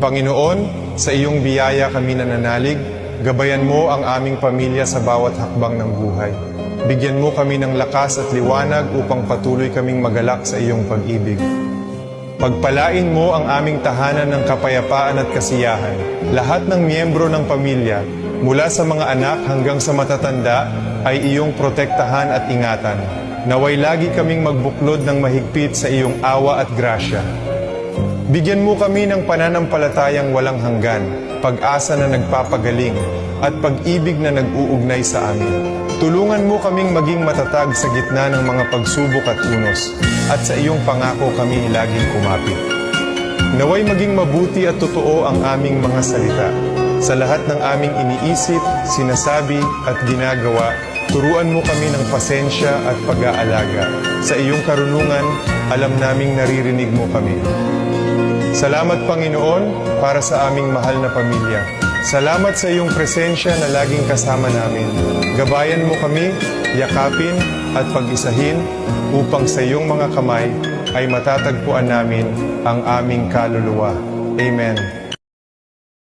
Panginoon, sa iyong biyaya kami nananalig, gabayan mo ang aming pamilya sa bawat hakbang ng buhay. Bigyan mo kami ng lakas at liwanag upang patuloy kaming magalak sa iyong pag-ibig. Pagpalain mo ang aming tahanan ng kapayapaan at kasiyahan. Lahat ng miyembro ng pamilya, mula sa mga anak hanggang sa matatanda, ay iyong protektahan at ingatan. Naway lagi kaming magbuklod ng mahigpit sa iyong awa at grasya. Bigyan mo kami ng pananampalatayang walang hanggan, pag-asa na nagpapagaling, at pag-ibig na nag-uugnay sa amin. Tulungan mo kaming maging matatag sa gitna ng mga pagsubok at unos, at sa iyong pangako kami laging kumapit. Naway maging mabuti at totoo ang aming mga salita. Sa lahat ng aming iniisip, sinasabi at ginagawa, turuan mo kami ng pasensya at pag-aalaga. Sa iyong karunungan, alam naming naririnig mo kami. Salamat Panginoon para sa aming mahal na pamilya. Salamat sa iyong presensya na laging kasama namin. Gabayan mo kami, yakapin at pag-isahin upang sa iyong mga kamay ay matatagpuan namin ang aming kaluluwa. Amen.